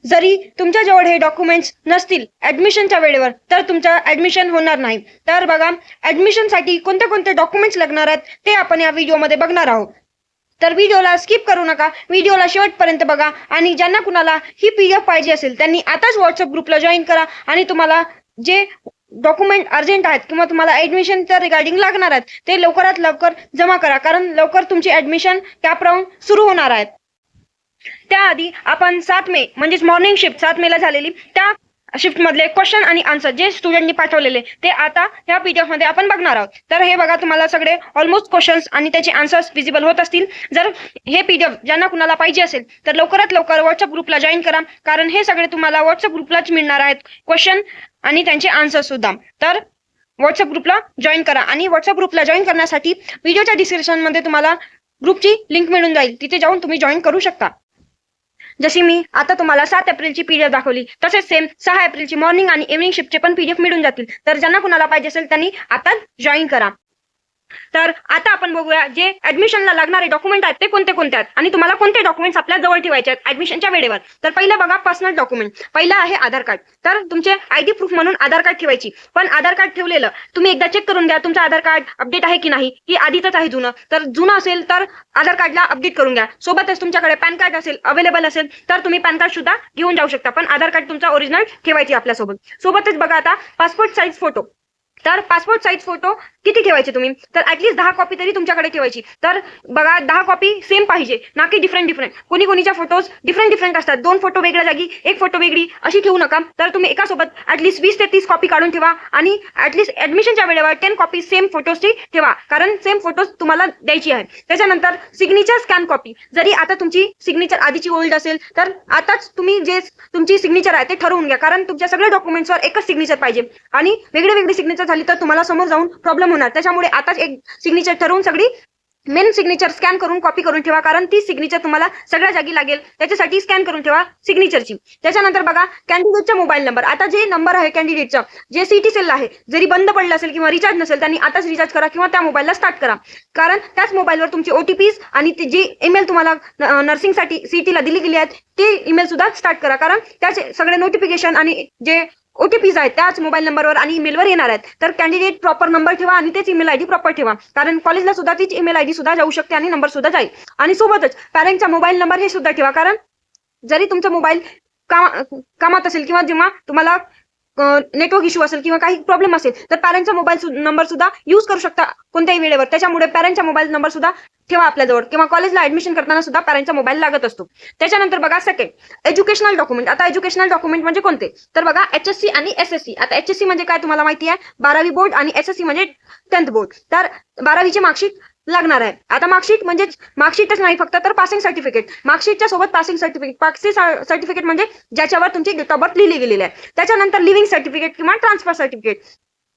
जरी तुमच्याजवळ हे डॉक्युमेंट्स नसतील ऍडमिशनच्या वेळेवर तर तुमचं ऍडमिशन होणार नाही. तर बघा, ऍडमिशनसाठी कोणते कोणते डॉक्युमेंट्स लागणार आहेत ते आपण या व्हिडिओमध्ये बघणार आहोत. तर व्हिडिओला स्किप करू नका, व्हिडिओला शेवटपर्यंत बघा. आणि ज्यांना कुणाला ही PDF पाहिजे असेल त्यांनी आताच व्हॉट्सअप ग्रुपला जॉईन करा आणि तुम्हाला जे डॉक्युमेंट अर्जंट आहेत किंवा तुम्हाला ऍडमिशनच्या रिगार्डिंग लागणार आहेत ते लवकरात लवकर जमा करा, कारण लवकर तुमची ऍडमिशन कॅप राऊंड सुरू होणार आहेत. त्याआधी आपण 7 मे म्हणजेच मॉर्निंग शिफ्ट 7 मेला झालेली त्या शिफ्ट मधले क्वेश्चन आणि आन्सर जे स्टुडंटनी पाठवलेले ते आता ह्या PDF मध्ये आपण बघणार आहोत. तर हे बघा, तुम्हाला सगळे ऑलमोस्ट क्वेश्चन्स आणि त्याचे आन्सर्स विजिबल होत असतील. जर हे PDF ज्यांना कुणाला पाहिजे असेल तर लवकरात लवकर व्हॉट्सअप ग्रुपला जॉईन करा, कारण हे सगळे तुम्हाला व्हॉट्सअप ग्रुपलाच मिळणार आहेत, क्वेश्चन आणि त्यांचे आन्सर सुद्धा. तर व्हॉट्सअप ग्रुपला जॉईन करा आणि व्हॉट्सअप ग्रुपला जॉईन करण्यासाठी व्हिडिओच्या डिस्क्रिप्शन मध्ये तुम्हाला ग्रुपची लिंक मिळून जाईल, तिथे जाऊन तुम्ही जॉईन करू शकता. जशी मी आता तुम्हाला 7 एप्रिलची PDF दाखवली तसेच सेम 6 एप्रिलची मॉर्निंग आणि इव्हनिंग शिफ्टचे पण PDF मिळून जातील. तर ज्यांना कुणाला पाहिजे असेल त्यांनी आता जॉईन करा. तर आता आपण बघूया जे ऍडमिशनला लागणारे डॉक्युमेंट आहेत ते कोणते कोणते आहेत आणि तुम्हाला कोणते डॉक्युमेंट्स आपल्या जवळ ठेवायचे आहेत ऍडमिशनच्या वेळेवर. तर पहिलं बघा, पर्सनल डॉक्युमेंट. पहिला आहे आधार कार्ड. तर तुमचे ID प्रूफ म्हणून आधार कार्ड ठेवायची. पण आधार कार्ड ठेवलेलं तुम्ही एकदा चेक करून घ्या तुमचं आधार कार्ड अपडेट आहे की नाही, की आधीच आहे जुनं. तर जुनं असेल तर आधार कार्डला अपडेट करून घ्या. सोबतच तुमच्याकडे पॅन कार्ड असेल अवेलेबल असेल तर तुम्ही पॅन कार्ड सुद्धा घेऊन जाऊ शकता, पण आधार कार्ड तुमचा ओरिजिनल ठेवायची आपल्यासोबत. सोबतच बघा आता पासपोर्ट साईज फोटो. तर पासपोर्ट साईज फोटो किती ठेवायचे तुम्ही, तर ऍटलीस्ट 10 कॉपी तरी तुमच्याकडे ठेवायची. तर बघा, 10 कॉपी सेम पाहिजे, ना की डिफरंट. कोणीच्या फोटोज डिफरंट असतात. 2 फोटो वेगळ्या जागी 1 फोटो वेगळी अशी ठेवू नका. तर तुम्ही एकासोबत ऍटलीस्ट 20 ते 30 कॉपी काढून ठेवा आणि ऍटलीस्ट ऍडमिशनच्या वेळेवर 10 कॉपी सेम फोटोजची ठेवा, कारण सेम फोटोज तुम्हाला द्यायची आहे. त्याच्यानंतर सिग्नेचर स्कॅन कॉपी. जरी आता तुमची सिग्नेचर आधीची ओल्ड असेल तर आताच तुम्ही जे तुमची सिग्नेचर आहे ते ठरवून घ्या, कारण तुमच्या सगळ्या डॉक्युमेंट्सवर एकच सिग्नेचर पाहिजे आणि वेगळी सिग्नेचर झाली तर तुम्हाला समोर जाऊन प्रॉब्लेम होणार. त्याच्यामुळे आताच एक सिग्नेचर ठरवून सगळी मेन सिग्नेचर स्कॅन करून कॉपी करून ठेवा, कारण ती सिग्नेचर तुम्हाला सगळ्या जागी लागेल. त्याच्यासाठी स्कॅन करून ठेवा सिग्नेचरची. त्याच्यानंतर बघा, कॅन्डिडेटचा मोबाईल नंबर. आता जे नंबर आहे कॅन्डिडेटचा जे CT सेलला आहे, जरी बंद पडलं असेल किंवा रिचार्ज नसेल त्यांनी आताच रिचार्ज करा किंवा त्या मोबाईलला स्टार्ट करा, कारण त्याच मोबाईलवर तुमची OTPs आणि जे ईमेल तुम्हाला नर्सिंगसाठी CT ला दिली गेली आहेत ते ईमेल सुद्धा स्टार्ट करा, कारण त्याचे सगळे नोटिफिकेशन आणि जे OTPs आहेत त्याच मोबाईल नंबरवर आणि ईमेलवर येणार आहेत. तर कॅन्डिडेट प्रॉपर नंबर ठेवा आणि तेच ईमेल ID प्रॉपर ठेवा, कारण कॉलेजला सुद्धा तीच ईमेल ID सुद्धा जाऊ शकते आणि नंबर सुद्धा जाईल. आणि सोबतच पॅरेंटचा मोबाईल नंबर हे सुद्धा ठेवा, कारण जरी तुमचा मोबाईल कामात असेल किंवा जेव्हा तुम्हाला नेटवर्क इश्यू असेल किंवा काही प्रॉब्लेम असेल तर पॅरेंटचा मोबाईल नंबर सुद्धा यूज करू शकता कोणत्याही वेळेवर. त्याच्यामुळे पॅरेंटचा मोबाईल नंबर सुद्धा ठेवा आपल्याजवळ, किंवा कॉलेजला ऍडमिशन करताना सुद्धा पॅरेंटचा मोबाईल लागत असतो. त्याच्यानंतर बघा, सेकंड एज्युकेशनल डॉक्युमेंट. आता एज्युकेशनल डॉक्युमेंट म्हणजे कोणते, तर बघा HSC आणि SSC. आता HSC म्हणजे काय तुम्हाला माहिती आहे, 12वी बोर्ड, आणि SSC म्हणजे 10th बोर्ड. तर 12वीची मार्कशीट लागणार आहे. आता मार्कशीट म्हणजे मार्कशीटच नाही फक्त, तर पासिंग सर्टिफिकेट. मार्कशीटच्या सोबत पासिंग सर्टिफिकेट म्हणजे ज्याच्यावर तुमची डेट ऑफ बर्थ लिहिली गेलेली आहे. त्याच्यानंतर लिव्हिंग सर्टिफिकेट किंवा ट्रान्सफर सर्टिफिकेट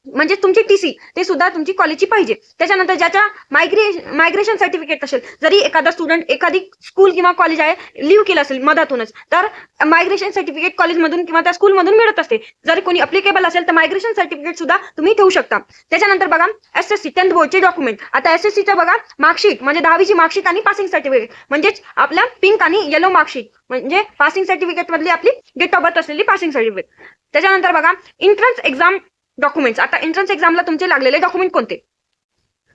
म्हणजे तुमची TC ते सुद्धा तुमची कॉलेजची पाहिजे. त्याच्यानंतर ज्याच्या मायग्रेशन सर्टिफिकेट असेल, जरी एखादा स्टुडंट एखादी स्कूल किंवा कॉलेज आहे लिव्ह केलं असेल मधातूनच, तर मायग्रेशन सर्टिफिकेट कॉलेजमधून किंवा त्या स्कूलमधून मिळत असते. जर कोणी अप्लिकेबल असेल तर मायग्रेशन सर्टिफिकेट सुद्धा तुम्ही ठेवू शकता. त्याच्यानंतर बघा, SSC 10th बोर्डचे डॉक्युमेंट. आता SSCचं बघा, मार्कशीट म्हणजे 10वीची मार्कशीट आणि पासिंग सर्टिफिकेट, म्हणजेच आपल्या पिंक आणि येलो मार्कशीट म्हणजे पासिंग सर्टिफिकेट मधली आपली डेट ऑफ बर्थ असलेली पासिंग सर्टिफिकेट. त्याच्यानंतर बघा, एंट्रन्स एक्झाम डॉक्युमेंट्स. आता एंट्रन्स एक्झामला तुमचे लागलेले डॉक्युमेंट कोणते,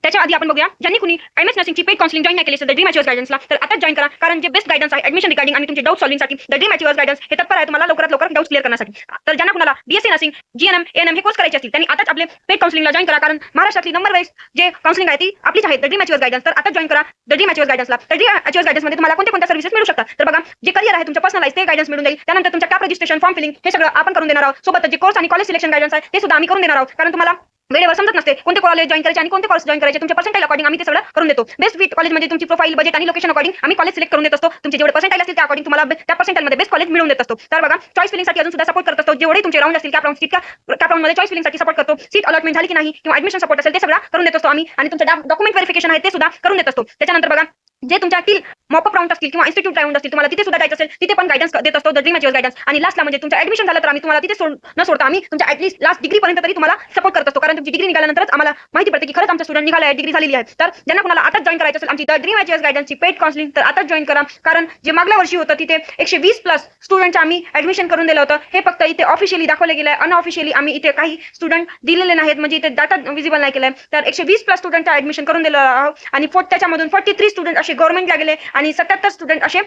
त्याच्या आधी आपण बघूया, ज्यांनी कुणी MS नर्सिंगची पेड काउन्सिलिंग जॉईन नाही केली असेल द ड्रीम अचिव्हर्स गायडन्सला तर आता जॉईन करा, कारण जे बेस्ट गायडन्स आहे ऍडमिशन रिगार्डिंग आणि तुमचे डाऊट सॉल्व्हिंगसाठी द ड्रीम अचिव्हर्स गायडन्स हे तत्पर आहे तुम्हाला लवकरात लवकर डाऊट क्लिअर करण्यासाठी. तर ज्यांना कुणाला BSc नर्सिंग GNM ANM हे कोर्स करायचे असतील त्यांनी आताच आपले पेड काउन्सिलिंगला जॉईन करा, कारण महाराष्ट्रातली नंबर वाईज जे काउन्सिलिंग आहे ती आपलीच आहे द ड्रीम अचिव्हर्स गायडन्स. तर आता जॉईन करा द ड्रीम अचिव्हर्स गायडन्सला. तर ड्रीम अचिव्हर्स गायडन्स मध्ये तुम्हाला कोणत्या सर्व्हिसेस मिळू शकतात, तर बघा, जे करियर आहे तुमच्या पर्सनलाइज ते गायडन्स मिळून जाईल. त्यानंतर तुमच्या कॅप रजिस्ट्रेशन फॉर्म फिलिंग हे सगळं आपण करून देणार आहोत. सोबतच जे कोर्स आणि कॉलेज सिलेक्शन गायडन्स आहे ते सुद्धा आम्ही करून देणार आहोत, कारण तुम्हाला वेळेवर समजत नसते कोणते कॉलेज जॉईन करायचे आणि कोणते कोर्स जॉईन करायचे. तुमच्या पर्सेंटाइल अकॉर्डिंग आम्ही ते सगळं करून देतो. बेस्ट फिट कॉलेज म्हणजे तुमची प्रोफाईल, बजेट आणि लोकेशन अकॉर्डिंग आम्ही कॉलेज सिलेक्ट करून देत असतो. तुमचे जेवढे पर्सेंटाइल असतील त्या अकॉर्डिंग तुम्हाला त्या पर्सेंटाइल मध्ये बेस्ट कॉलेज मिळवून देत असतो. तर बघा, चॉईस फिलिंगसाठी अजून सुद्धा सपोर्ट करत असतो. जेवढे तुमचे राऊंड असतील कॅप राऊंड मध्ये चॉईस फिलिंगसाठी सपोर्ट करतो. सीट अलॉटमेंट झाली की नाही किंवा ऍडमिशन सपोर्ट असेल ते सगळं करून देत असतो आम्ही, आणि तुमचं डॉक्युमेंट व्हेरिफिकेशन आहे ते सुद्धा करून देत असतो. त्याच्यानंतर बघा, जे तुमच्यातील मॉपअप राऊंड असतील किंवा इन्स्टिट्यूट राऊंड असतील, तुम्हाला तिथे सुद्धा जायचं असेल, तिथे पण गायडन्स देत असतो, द ड्रीम अचिव्हर्स गायडन्स. आणि लास्टला म्हणजे तुमचं ऍडमिशन झालं तर आम्ही तुम्हाला तिथे न सोडता आम्ही तुमच्या ऍटलीस्ट लास्ट डिग्री पर्यंत तरी तुम्हाला सपोर्ट करत असतो, कारण तुमची डिग्री निघाल्यानंतरच आम्हाला माहिती पडते की खरंच आमचा स्टुडंट निघाला आहे, डिग्री झालेली आहे. तर ज्यांना कुणाला आताच जॉईन करायचं असेल आमची द ड्रीम अचिव्हर्स गायडन्सची पेड काउन्सिलिंग, तर आताच जॉईन करा. कारण जे मागल्या वर्षी होतं तिथे 120+ स्टुडंटचं आम्ही ऍडमिशन करून दिलं होतं. हे फक्त इथे ऑफिशियली दाखवलं गेलं आहे, अनऑफिशियली आम्ही इथे काही स्टुडंट दिलेले नाहीत, म्हणजे इथे डाटा विजिबल नाही केलाय. तर 120+ स्टुडंटचं ऍडमिशन करून दिलं आहोत आणि त्याच्यामधून 43 स्टुडंट असे गव्हर्नमेंटला गेले आणि 77 स्टुडंट असे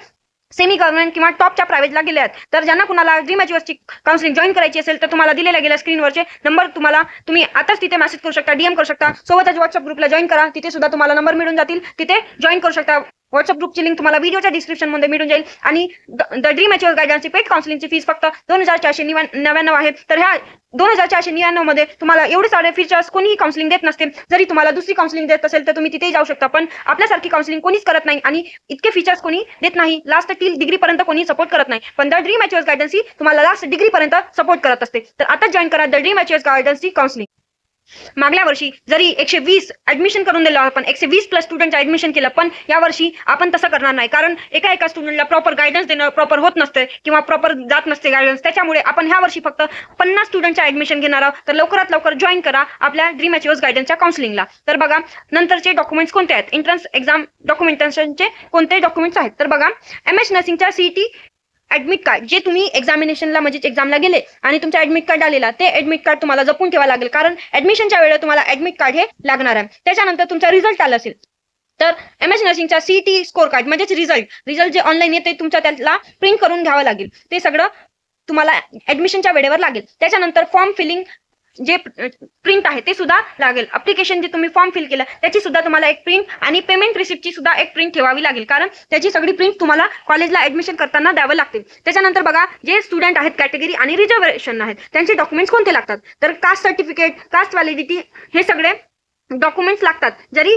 सेमी गव्हर्नमेंट किंवा टॉपच्या प्रायव्हेटला गेले आहेत. तर ज्यांना कुणाला ड्रीम अचिव्हर्सची काउन्सिलिंग जॉईन करायची असेल तर तुम्हाला दिलेल्या गेल्या स्क्रीनवरचे नंबर तुम्ही आताच तिथे मेसेज करू शकता, डीएम करू शकता. सोबतच व्हॉट्सअप ग्रुपला जॉईन करा, तिथे सुद्धा तुम्हाला नंबर मिळून जातील, तिथे जॉईन करू शकता. व्हॉट्सअप ग्रुपची लिंक तुम्हाला व्हिडिओच्या डिस्क्रिप्शन मध्ये मिळून जाईल. आणि द ड्रीम अचिव्हर्स गायडन्सची पेड काउन्सिलिंगची फीस फक्त 2499 आहे. तर ह्या 2499 मध्ये तुम्हाला एवढे सारे फीचर्स कोणीही काउन्सिलिंग देत नसते. जरी तुम्हाला दुसरी काउन्सिलिंग देत असेल तर तुम्ही तिथेही जाऊ शकता, पण आपल्यासारखी काउन्सिलिंग कोणीच करत नाही आणि इतके फीचर्स कोणी देत नाही. लास्ट टिल डिग्री पर्यंत कोणी सपोर्ट करत नाही, पण द ड्रीम अचिव्हर्स गायडन्स ही तुम्हाला लास्ट डिग्री पर्यंत सपोर्ट करत असते. तर आता जॉईन करा द ड्रीम अचिव्हर्स गायडन्सची काउन्सिलिंग. मागल्या वर्षी जरी 120 ऍडमिशन करून दिलं, आपण 120+ स्टुडंटचं ऍडमिशन केलं, पण यावर्षी आपण तसं करणार नाही, कारण एका स्टुडंटला प्रॉपर गायडन्स देणं प्रॉपर होत नसते किंवा प्रॉपर जात नसते गायडन्स. त्याच्यामुळे आपण ह्या वर्षी फक्त 50 स्टुडंटचं ऍडमिशन घेणार आहोत. तर लवकरात लवकर जॉईन करा आपल्या ड्रीम अचिव्हर्स गायडन्सच्या काउन्सिलिंगला. तर बघा नंतरचे डॉक्युमेंट्स कोणते आहेत, एंट्रन्स एक्झाम डॉक्युमेंटेशनचे कोणते डॉक्युमेंट्स आहेत. तर बघा MS नर्सिंगच्या CET ऍडमिट कार्ड, जे तुम्ही एक्झामिनेशनला म्हणजे एक्झामला गेले आणि तुमचा ऍडमिट कार्ड आलेला, ते ऍडमिट कार्ड तुम्हाला जपून ठेवावं लागेल, कारण ऍडमिशनच्या वेळेला तुम्हाला ऍडमिट कार्ड हे लागणार आहे. त्याच्यानंतर तुमचा रिझल्ट आला असेल तर MS नर्सिंगचा CET स्कोर कार्ड म्हणजेच रिझल्ट जे ऑनलाईन येते तुमच्या त्याला प्रिंट करून घ्यावं लागेल. ते सगळं तुम्हाला ऍडमिशनच्या वेळेवर लागेल. त्याच्यानंतर फॉर्म फिलिंग जे प्रिंट आहे ते सुद्धा लागेल. अप्लिकेशन जे तुम्ही फॉर्म फिल केलं त्याची सुद्धा तुम्हाला एक प्रिंट आणि पेमेंट रिसिप्टची सुद्धा एक प्रिंट ठेवावी लागेल, कारण त्याची सगळी प्रिंट तुम्हाला कॉलेजला ऍडमिशन करताना द्यावं लागते. त्याच्यानंतर बघा जे स्टुडंट आहेत कॅटेगरी आणि रिझर्वेशन आहेत त्यांचे डॉक्युमेंट्स कोणते लागतात, तर कास्ट सर्टिफिकेट, कास्ट व्हॅलिडिटी हे सगळे डॉक्युमेंट्स लागतात. जरी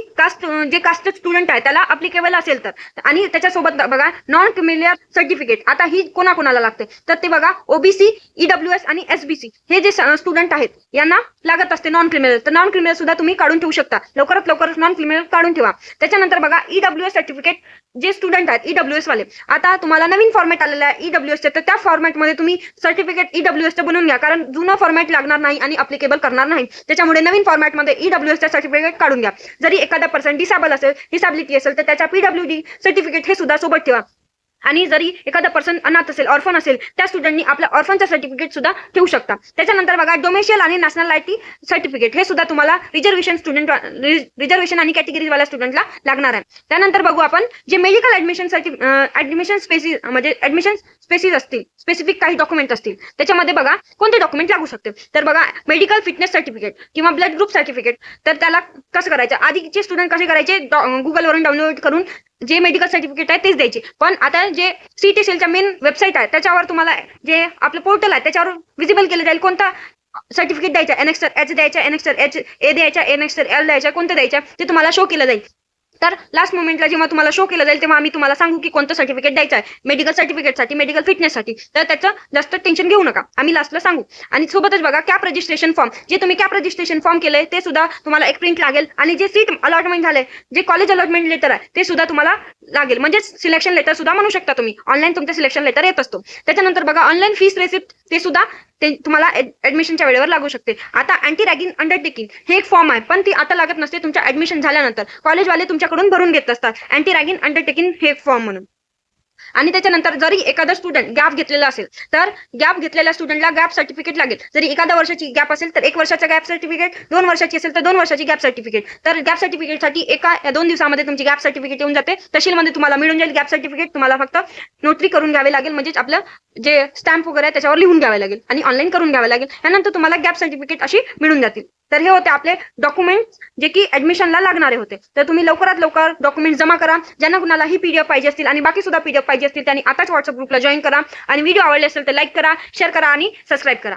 जे कास्ट स्टुडंट आहे त्याला अप्लिकेबल असेल तर. आणि त्याच्यासोबत बघा नॉन क्रिमिलियर सर्टिफिकेट, आता ही कोणाकोणाला लागते तर ते बघा OBC, EWS आणि SBC हे जे स्टुडंट आहेत यांना लागत असते नॉन क्रिमिनल. तर नॉन क्रिमिनल सुद्धा तुम्ही काढून ठेवू शकता, लवकरात लवकर नॉन क्रिमिनल काढून ठेवा. त्याच्यानंतर बघा EWS सर्टिफिकेट, जे स्टुडंट आहेत EWS वाले, आता तुम्हाला नवीन फॉर्मॅट आलेला आहे EWS चे, तर त्या फॉर्मॅटमध्ये तुम्ही सर्टिफिकेट EWS चे बनवून घ्या, कारण जुनं फॉर्मॅट लागणार नाही आणि अप्लिकेबल करणार नाही. त्याच्यामुळे नवीन फॉर्मॅटमध्ये EWS चे सर्टिफिकेट काढून घ्या. जरी एखादा पर्सन डिसेबल असेल, डिसेबिलिटी असेल तर त्याच्या PWD सर्टिफिकेट हे सुद्धा सोबत ठेवा. आणि जरी एखादा पर्सन अनाथ असेल, ऑर्फन असेल, त्या स्टुडंटनी आपल्या ऑर्फनचं सर्टिफिकेट सुद्धा ठेवू शकता. त्याच्यानंतर बघा डोमेशियल आणि नॅशनॅलिटी सर्टिफिकेट, हे सुद्धा तुम्हाला रिझर्वेशन आणि कॅटेगरीवाल्या स्टुडंटला लागणार आहे. त्यानंतर बघू आपण जे मेडिकल ऍडमिशन स्पेसिस असतील, स्पेसिफिक काही डॉक्युमेंट असतील, त्याच्यामध्ये बघा कोणते डॉक्युमेंट लागू शकते. तर बघा मेडिकल फिटनेस सर्टिफिकेट किंवा ब्लड ग्रुप सर्टिफिकेट, तर त्याला कसं करायचं, आधीचे स्टुडंट कसे करायचे, गुगलवरून डाउनलोड करून जे मेडिकल सर्टिफिकेट आहे तेच द्यायचे. पण आता जे CET सेलच्या मेन वेबसाईट आहे त्याच्यावर तुम्हाला जे आपलं पोर्टल आहे त्याच्यावर विजिबल केलं जाईल कोणता सर्टिफिकेट द्यायचा, Annexure H द्यायचा, Annexure H A द्यायचा, Annexure L द्यायचा, कोणतं द्यायचं ते तुम्हाला शो केलं जाईल. तर लास्ट मोमेंटला जेव्हा तुम्हाला शो केलं जाईल तेव्हा आम्ही तुम्हाला सांगू की कोणतं सर्टिफिकेट द्यायचं आहे मेडिकल सर्टिफिकेटसाठी, मेडिकल फिटनेससाठी. तर त्याचं जास्त टेन्शन घेऊ नका, आम्ही लास्टला सांगू. आणि सोबतच बघा कॅप रजिस्ट्रेशन फॉर्म, जे तुम्ही कॅप रजिस्ट्रेशन फॉर्म केलंय ते सुद्धा तुम्हाला एक प्रिंट लागेल. आणि जे सीट अलॉटमेंट झालंय, जे कॉलेज अलॉटमेंट लेटर आहे ते सुद्धा तुम्हाला लागेल, म्हणजे सिलेक्शन लेटर सुद्धा म्हणू शकता तुम्ही. ऑनलाईन तुमचं सिलेक्शन लेटर येत असतो. त्याच्यानंतर बघा ऑनलाईन फीस रेसिप्ट, ते सुद्धा तुम्हाला ऍडमिशनच्या वेळेवर लागू शकते. आता अँटी रॅगिंग अंडरटेकिंग हे एक फॉर्म आहे, पण ती आता लागत नसते, तुमच्या ऍडमिशन झाल्यानंतर कॉलेजवाले तुमच्याकडून भरून घेत असतात अँटी रॅगिंग अंडरटेकिंग हे एक फॉर्म म्हणून. आणि त्याच्यानंतर जरी एखादा स्टुडंट गॅप घेतलेला असेल तर गॅप घेतलेल्या स्टुडंटला गॅप सर्टिफिकेट लागेल. जरी एखाद्या वर्षाची गॅप असेल तर 1 वर्षाचा गॅप सर्टिफिकेट, 2 वर्षाची असेल तर 2 वर्षाची गॅप सर्टिफिकेट. तर गॅप सर्टिफिकेटसाठी एका या 2 दिवसामध्ये तुमची गॅप सर्टिफिकेट येऊन जाते, तहसीलमध्ये तुम्हाला मिळून जाईल गॅप सर्टिफिकेट. तुम्हाला फक्त नोटरी करून घ्यावे लागेल, म्हणजेच आपलं जे स्टॅम्प वगैरे आहे त्याच्यावर लिहून घ्यावे लागेल आणि ऑनलाईन करून घ्यावे लागेल. त्यानंतर तुम्हाला गॅप सर्टिफिकेट अशी मिळून जातील. तर हे होते आपले डॉक्युमेंट्स जे की ऍडमिशनला लागणारे होते. तर तुम्ही लवकरात लवकर डॉक्युमेंट जमा करा. ज्यांना कुणाला ही PDF पाहिजे असतील आणि बाकी सुद्धा PDF पाहिजे असतील त्यांनी आताच व्हॉट्सअप ग्रुपला जॉईन करा. आणि व्हिडिओ आवडले असेल तर लाईक करा, शेअर करा आणि सबस्क्राईब करा.